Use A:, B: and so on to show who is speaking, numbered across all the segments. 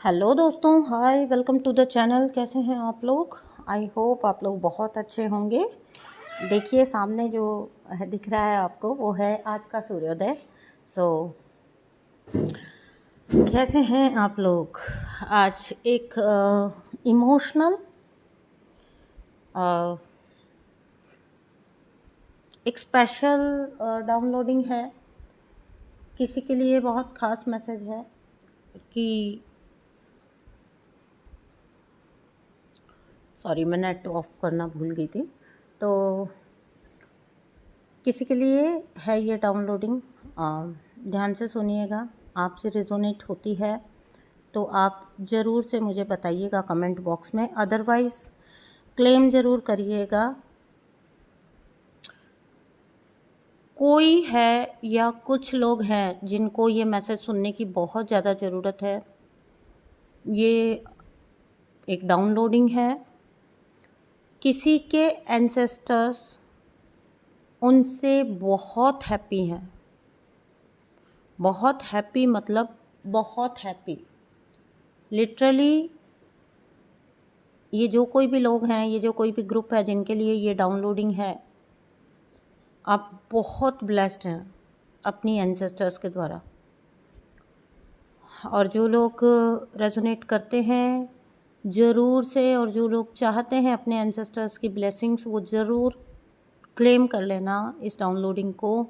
A: Hello दोस्तों, हाय, welcome to the channel. कैसे हैं आप लोग? आई होप आप लोग बहुत अच्छे होंगे। देखिए सामने जो दिख रहा है आपको वो है आज का सूर्योदय। सो कैसे हैं आप लोग? आज एक इमोशनल एक स्पेशल डाउनलोडिंग है। किसी के लिए बहुत ख़ास मैसेज है कि सॉरी, मैं नेट ऑफ करना भूल गई थी। तो किसी के लिए है ये डाउनलोडिंग। ध्यान से सुनिएगा। आपसे रिजोनेट होती है तो आप ज़रूर से मुझे बताइएगा कमेंट बॉक्स में, अदरवाइज़ क्लेम ज़रूर करिएगा। कोई है या कुछ लोग हैं जिनको ये मैसेज सुनने की बहुत ज़्यादा ज़रूरत है। ये एक डाउनलोडिंग है। किसी के एंसेस्टर्स उनसे बहुत हैप्पी हैं, बहुत हैप्पी, मतलब बहुत हैप्पी। लिटरली ये जो कोई भी लोग हैं, ये जो कोई भी ग्रुप है जिनके लिए ये डाउनलोडिंग है, आप बहुत ब्लेस्ड हैं अपनी एंसेस्टर्स के द्वारा। और जो लोग रेजोनेट करते हैं ज़रूर से, और जो लोग चाहते हैं अपने एंसेस्टर्स की ब्लेसिंग्स, वो ज़रूर क्लेम कर लेना इस डाउनलोडिंग को।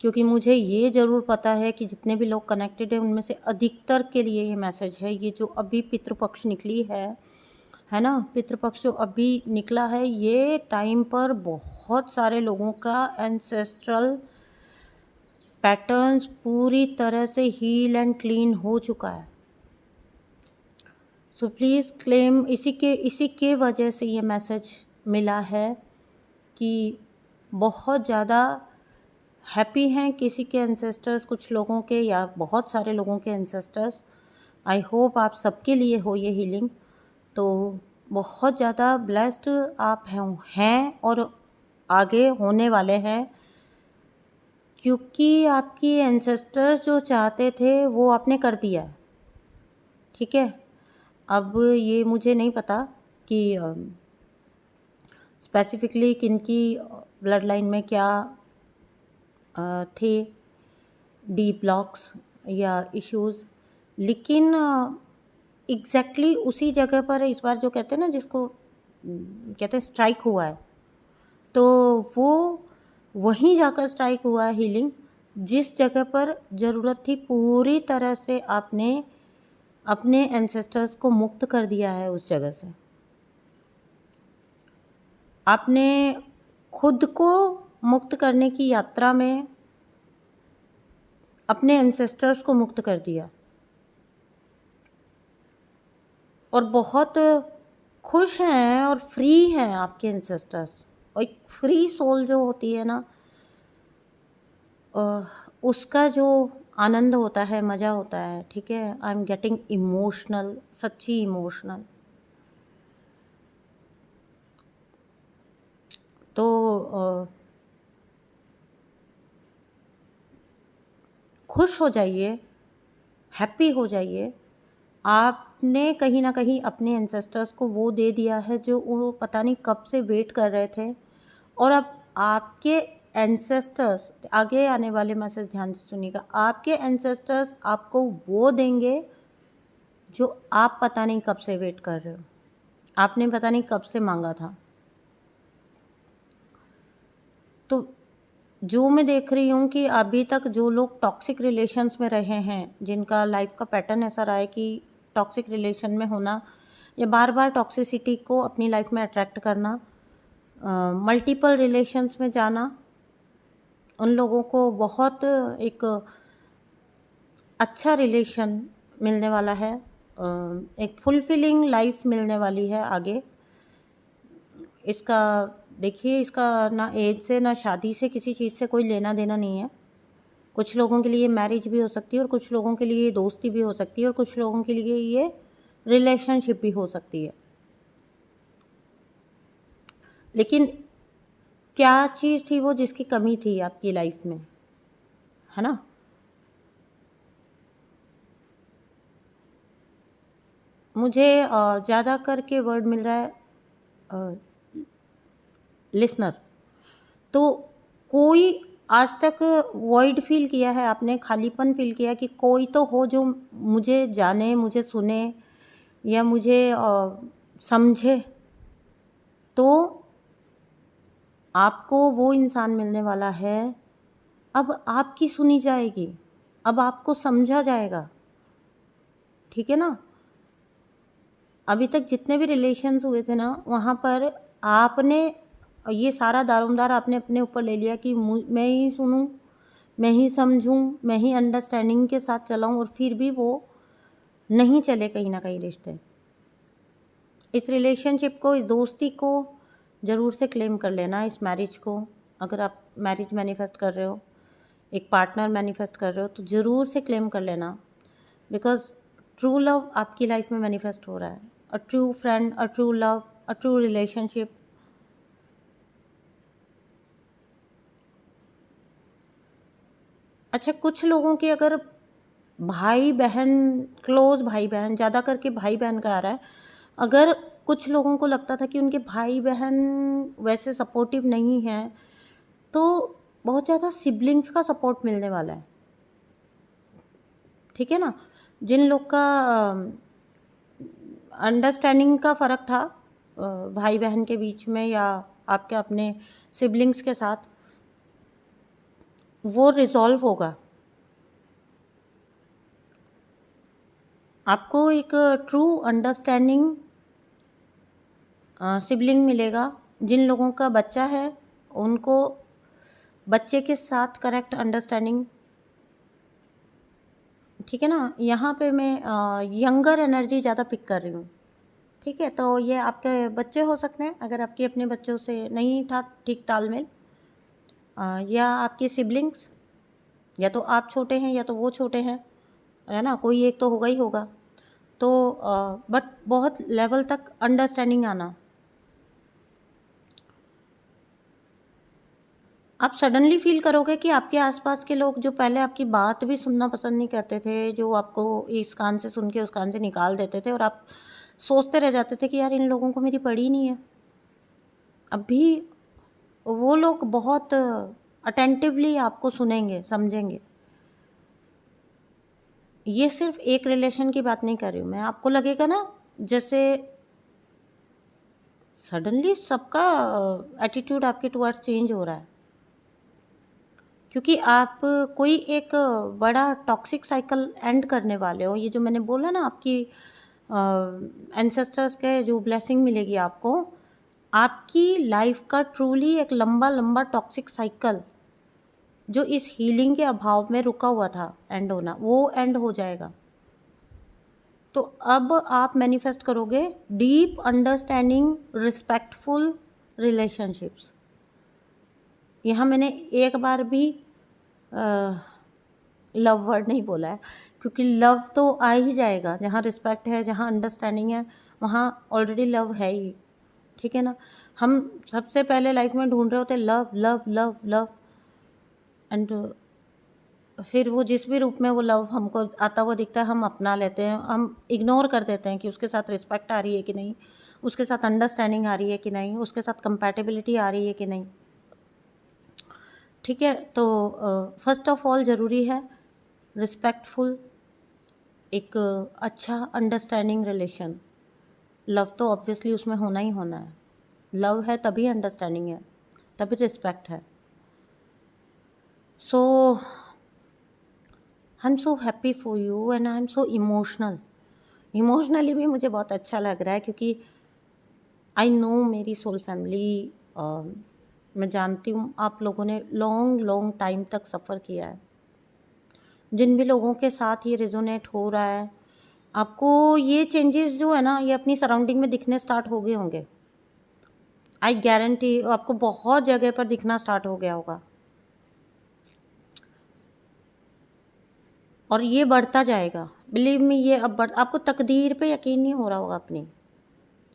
A: क्योंकि मुझे ये ज़रूर पता है कि जितने भी लोग कनेक्टेड हैं उनमें से अधिकतर के लिए ये मैसेज है। ये जो अभी पितृपक्ष निकली है ना, पितृपक्ष जो अभी निकला है, ये टाइम पर बहुत सारे लोगों का एंसेस्ट्रल पैटर्न्स पूरी तरह से हील एंड क्लीन हो चुका है। सो प्लीज़ क्लेम, इसी के वजह से ये मैसेज मिला है कि बहुत ज़्यादा हैप्पी हैं किसी के एंसेस्टर्स, कुछ लोगों के या बहुत सारे लोगों के एंसेस्टर्स। आई होप आप सबके लिए हो ये हीलिंग। तो बहुत ज़्यादा ब्लेस्ड आप हैं और आगे होने वाले हैं, क्योंकि आपकी एंसेस्टर्स जो चाहते थे वो आपने कर दिया। ठीक है, अब ये मुझे नहीं पता कि स्पेसिफिकली किनकी ब्लड लाइन में क्या थे डी ब्लॉक्स या इश्यूज़, लेकिन एग्जैक्टली उसी जगह पर इस बार जो कहते हैं ना, जिसको कहते हैं स्ट्राइक हुआ है, तो वो वहीं जाकर स्ट्राइक हुआ है हीलिंग, जिस जगह पर ज़रूरत थी। पूरी तरह से आपने अपने एंसेस्टर्स को मुक्त कर दिया है उस जगह से। आपने खुद को मुक्त करने की यात्रा में अपने एंसेस्टर्स को मुक्त कर दिया और बहुत खुश हैं और फ्री हैं आपके एंसेस्टर्स। और एक फ्री सोल जो होती है ना, उसका जो आनंद होता है, मज़ा होता है। ठीक है, आई एम गेटिंग इमोशनल, सच्ची इमोशनल। तो खुश हो जाइए, हैप्पी हो जाइए। आपने कहीं ना कहीं अपने एंसेस्टर्स को वो दे दिया है जो वो पता नहीं कब से वेट कर रहे थे। और अब आपके एंसेस्टर्स, आगे आने वाले मैसेज ध्यान से सुनिएगा, आपके एंसेस्टर्स आपको वो देंगे जो आप पता नहीं कब से वेट कर रहे हो, आपने पता नहीं कब से मांगा था। तो जो मैं देख रही हूँ कि अभी तक जो लोग टॉक्सिक रिलेशंस में रहे हैं, जिनका लाइफ का पैटर्न ऐसा रहा है कि टॉक्सिक रिलेशन में होना या बार बार टॉक्सिसिटी को अपनी लाइफ में अट्रैक्ट करना, मल्टीपल रिलेशंस में जाना, उन लोगों को बहुत एक अच्छा रिलेशन मिलने वाला है, एक फुलफिलिंग लाइफ मिलने वाली है आगे। इसका देखिए, इसका ना एज से ना शादी से, किसी चीज़ से कोई लेना देना नहीं है। कुछ लोगों के लिए मैरिज भी हो सकती है और कुछ लोगों के लिए दोस्ती भी हो सकती है और कुछ लोगों के लिए ये रिलेशनशिप भी हो सकती है। लेकिन क्या चीज़ थी वो जिसकी कमी थी आपकी लाइफ में, है ना? मुझे ज़्यादा करके वर्ड मिल रहा है लिसनर। तो कोई आज तक वॉइड फील किया है आपने, खालीपन फील किया कि कोई तो हो जो मुझे जाने, मुझे सुने या मुझे समझे, तो आपको वो इंसान मिलने वाला है। अब आपकी सुनी जाएगी, अब आपको समझा जाएगा, ठीक है ना। अभी तक जितने भी रिलेशंस हुए थे ना, वहाँ पर आपने ये सारा दारोमदार आपने अपने ऊपर ले लिया कि मैं ही सुनूं, मैं ही समझूं, मैं ही अंडरस्टैंडिंग के साथ चलाऊं, और फिर भी वो नहीं चले कहीं ना कहीं रिश्ते। इस रिलेशनशिप को, इस दोस्ती को ज़रूर से क्लेम कर लेना। इस मैरिज को, अगर आप मैरिज मैनिफेस्ट कर रहे हो, एक पार्टनर मैनिफेस्ट कर रहे हो, तो ज़रूर से क्लेम कर लेना। बिकॉज ट्रू लव आपकी लाइफ में मैनिफेस्ट हो रहा है। A true friend, a true love, a true relationship. अच्छा, कुछ लोगों के अगर भाई बहन, क्लोज भाई बहन, ज़्यादा करके भाई बहन का आ रहा है, अगर कुछ लोगों को लगता था कि उनके भाई बहन वैसे सपोर्टिव नहीं हैं, तो बहुत ज़्यादा सिबलिंग्स का सपोर्ट मिलने वाला है, ठीक है ना। जिन लोग का अंडरस्टैंडिंग का फ़र्क था भाई बहन के बीच में या आपके अपने सिबलिंग्स के साथ, वो रिजॉल्व होगा। आपको एक ट्रू अंडरस्टैंडिंग सिबलिंग मिलेगा। जिन लोगों का बच्चा है, उनको बच्चे के साथ करेक्ट अंडरस्टैंडिंग, ठीक है ना। यहाँ पे मैं यंगर एनर्जी ज़्यादा पिक कर रही हूँ, ठीक है। तो ये आपके बच्चे हो सकते हैं, अगर आपके अपने बच्चों से नहीं था ठीक तालमेल, या आपके सिबलिंग्स, या तो आप छोटे हैं या तो वो छोटे हैं, है ना, कोई एक तो होगा ही होगा। तो बट बहुत लेवल तक अंडरस्टैंडिंग आना। आप सडनली फील करोगे कि आपके आसपास के लोग जो पहले आपकी बात भी सुनना पसंद नहीं करते थे, जो आपको इस कान से सुन के उस कान से निकाल देते थे, और आप सोचते रह जाते थे कि यार इन लोगों को मेरी पड़ी नहीं है, अभी वो लोग बहुत अटेंटिवली आपको सुनेंगे, समझेंगे। ये सिर्फ एक रिलेशन की बात नहीं कर रही हूँ मैं। आपको लगेगा ना जैसे सडनली सबका एटीट्यूड आपके टुवर्ड्स चेंज हो रहा है, क्योंकि आप कोई एक बड़ा टॉक्सिक साइकिल एंड करने वाले हो। ये जो मैंने बोला ना, आपकी एंसेस्टर्स के जो ब्लेसिंग मिलेगी आपको, आपकी लाइफ का ट्रूली एक लंबा लंबा टॉक्सिक साइकिल जो इस हीलिंग के अभाव में रुका हुआ था एंड होना, वो एंड हो जाएगा। तो अब आप मैनिफेस्ट करोगे डीप अंडरस्टैंडिंग, रिस्पेक्टफुल रिलेशनशिप्स। यहाँ मैंने एक बार भी लव वर्ड नहीं बोला है, क्योंकि लव तो आ ही जाएगा। जहाँ रिस्पेक्ट है, जहाँ अंडरस्टैंडिंग है, वहाँ ऑलरेडी लव है ही, ठीक है ना। हम सबसे पहले लाइफ में ढूंढ रहे होते love love love love, and फिर वो जिस भी रूप में वो लव हमको आता हुआ दिखता है, हम अपना लेते हैं। हम इग्नोर कर देते हैं कि उसके साथ रिस्पेक्ट आ रही है कि नहीं, उसके साथ अंडरस्टैंडिंग आ रही है कि नहीं, उसके साथ कंपैटिबिलिटी आ रही है कि नहीं, ठीक है। तो फर्स्ट ऑफ ऑल ज़रूरी है रिस्पेक्टफुल, एक अच्छा अंडरस्टैंडिंग रिलेशन। लव तो ऑब्वियसली उसमें होना ही होना है। लव है तभी अंडरस्टैंडिंग है, तभी रिस्पेक्ट है। So I am so happy for you and I am so emotionally भी मुझे बहुत अच्छा लग रहा है, क्योंकि आई नो मेरी सोल फैमिली, मैं जानती हूँ आप लोगों ने लॉन्ग लॉन्ग टाइम तक सफ़र किया है। जिन भी लोगों के साथ ये रेजोनेट हो रहा है, आपको ये चेंजेस जो है ना, ये अपनी सराउंडिंग में दिखने स्टार्ट हो गए होंगे। आई गारंटी आपको बहुत जगह पर दिखना स्टार्ट हो गया होगा, और ये बढ़ता जाएगा। बिलीव मी, ये अब आपको तकदीर पे यकीन नहीं हो रहा होगा अपनी,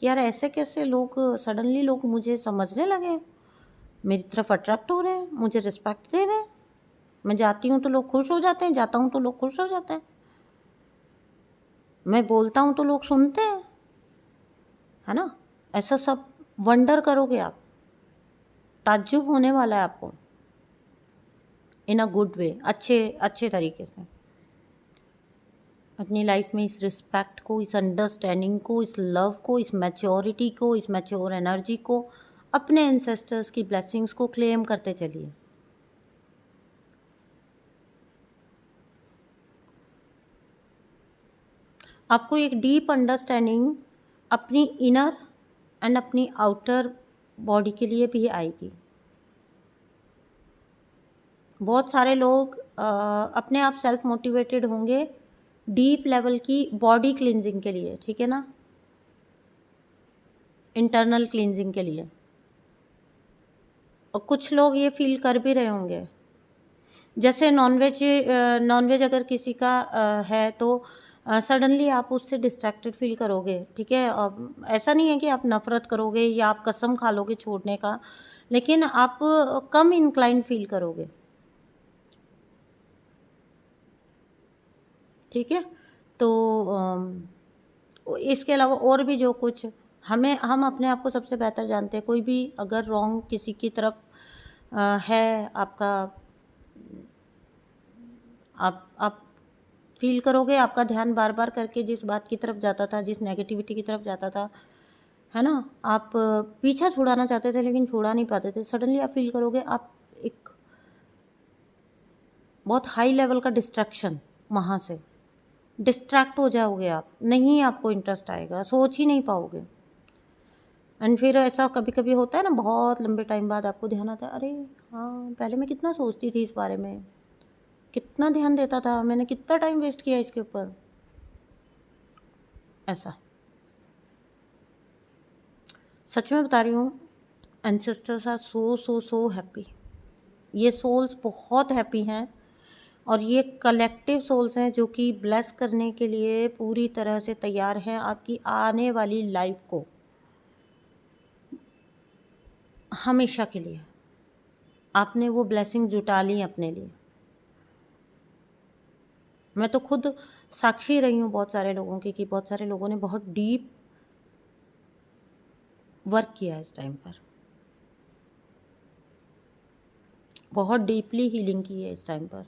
A: कि यार ऐसे कैसे लोग, सडनली लोग मुझे समझने लगे हैं, मेरी तरफ अट्रैक्ट हो रहे हैं, मुझे रिस्पेक्ट दे रहे हैं। मैं जाती हूँ तो लोग खुश हो जाते हैं, जाता हूँ तो लोग खुश हो जाते हैं। मैं बोलता हूँ तो लोग सुनते हैं, है ना। ऐसा सब वंडर करोगे आप, ताज्जुब होने वाला है आपको, इन अ गुड वे, अच्छे तरीके से। अपनी लाइफ में इस रिस्पेक्ट को, इस अंडरस्टैंडिंग को, इस लव को, इस मैच्योरिटी को, इस मैच्योर एनर्जी को, अपने एंसेस्टर्स की ब्लेसिंग्स को क्लेम करते चलिए। आपको एक डीप अंडरस्टैंडिंग अपनी इनर एंड अपनी आउटर बॉडी के लिए भी आएगी। बहुत सारे लोग अपने आप सेल्फ मोटिवेटेड होंगे डीप लेवल की बॉडी क्लींजिंग के लिए, ठीक है ना, इंटरनल क्लींजिंग के लिए। और कुछ लोग ये फील कर भी रहे होंगे, जैसे नॉनवेज अगर किसी का है तो सडनली आप उससे डिस्ट्रैक्टेड फील करोगे, ठीक है। अब ऐसा नहीं है कि आप नफ़रत करोगे या आप कसम खा लोगे छोड़ने का, लेकिन आप कम इंक्लाइन फील करोगे, ठीक है। तो इसके अलावा और भी जो कुछ हम अपने आप को सबसे बेहतर जानते हैं। कोई भी अगर रॉन्ग किसी की तरफ है आपका, आप फील करोगे, आपका ध्यान बार बार करके जिस बात की तरफ जाता था, जिस नेगेटिविटी की तरफ जाता था, है ना, आप पीछा छुड़ाना चाहते थे लेकिन छुड़ा नहीं पाते थे, सडनली आप फील करोगे आप एक बहुत हाई लेवल का डिस्ट्रैक्शन, वहाँ से डिस्ट्रैक्ट हो जाओगे आप, नहीं आपको इंटरेस्ट आएगा, सोच ही नहीं पाओगे। एंड फिर ऐसा कभी कभी होता है ना, बहुत लंबे टाइम बाद आपको ध्यान आता है, अरे हाँ पहले मैं कितना सोचती थी इस बारे में, कितना ध्यान देता था, मैंने कितना टाइम वेस्ट किया इसके ऊपर, ऐसा। सच में बता रही हूँ, ancestors are so so so happy. ये सोल्स बहुत हैप्पी हैं और ये कलेक्टिव सोल्स हैं जो कि ब्लेस करने के लिए पूरी तरह से तैयार हैं आपकी आने वाली लाइफ को, हमेशा के लिए। आपने वो ब्लेसिंग जुटा ली अपने लिए। मैं तो खुद साक्षी रही हूँ बहुत सारे लोगों की, कि बहुत सारे लोगों ने बहुत डीप वर्क किया इस टाइम पर, बहुत डीपली हीलिंग की है इस टाइम पर।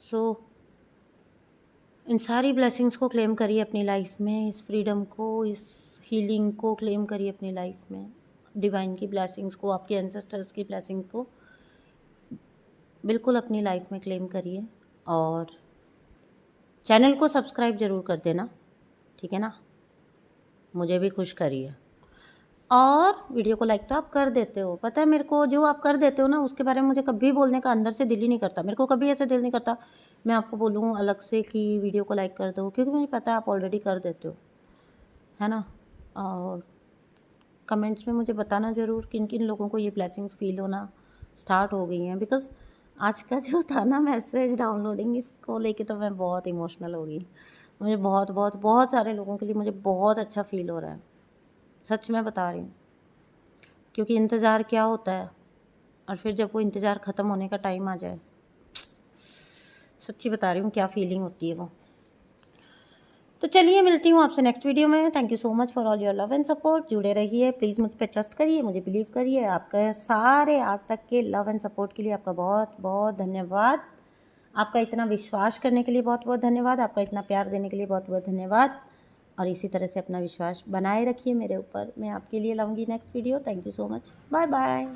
A: सो इन सारी ब्लेसिंग्स को क्लेम करिए अपनी लाइफ में, इस फ्रीडम को, इस हीलिंग को क्लेम करिए अपनी लाइफ में, डिवाइन की ब्लेसिंग्स को, आपके एंसेस्टर्स की ब्लेसिंग्स को बिल्कुल अपनी लाइफ में क्लेम करिए। और चैनल को सब्सक्राइब ज़रूर कर देना, ठीक है ना, मुझे भी खुश करिए। और वीडियो को लाइक तो आप कर देते हो, पता है मेरे को, जो आप कर देते हो ना उसके बारे में मुझे कभी बोलने का अंदर से दिल ही नहीं करता। मेरे को कभी ऐसे दिल नहीं करता मैं आपको बोलूँ अलग से कि वीडियो को लाइक कर दो, क्योंकि मुझे पता है आप ऑलरेडी कर देते हो, है ना। और कमेंट्स में मुझे बताना ज़रूर किन किन लोगों को ये ब्लेसिंग्स फील होना स्टार्ट हो गई हैं। बिकॉज़ आज का जो था ना मैसेज डाउनलोडिंग, इसको लेके तो मैं बहुत इमोशनल हो गई। मुझे बहुत बहुत बहुत सारे लोगों के लिए मुझे बहुत अच्छा फील हो रहा है, सच में बता रही हूँ। क्योंकि इंतज़ार क्या होता है, और फिर जब वो इंतज़ार ख़त्म होने का टाइम आ जाए, सच्ची बता रही हूँ क्या फीलिंग होती है वो। तो चलिए मिलती हूँ आपसे नेक्स्ट वीडियो में। Thank you so much for all your love and support. जुड़े रहिए प्लीज़, मुझ पर ट्रस्ट करिए, मुझे बिलीव करिए। आपका सारे आज तक के लव एंड सपोर्ट के लिए आपका बहुत बहुत धन्यवाद। आपका इतना विश्वास करने के लिए बहुत बहुत धन्यवाद। आपका इतना प्यार देने के लिए बहुत बहुत धन्यवाद। और इसी तरह से अपना विश्वास बनाए रखिए मेरे ऊपर। मैं आपके लिए लाऊंगी next video. Thank you so much. Bye bye.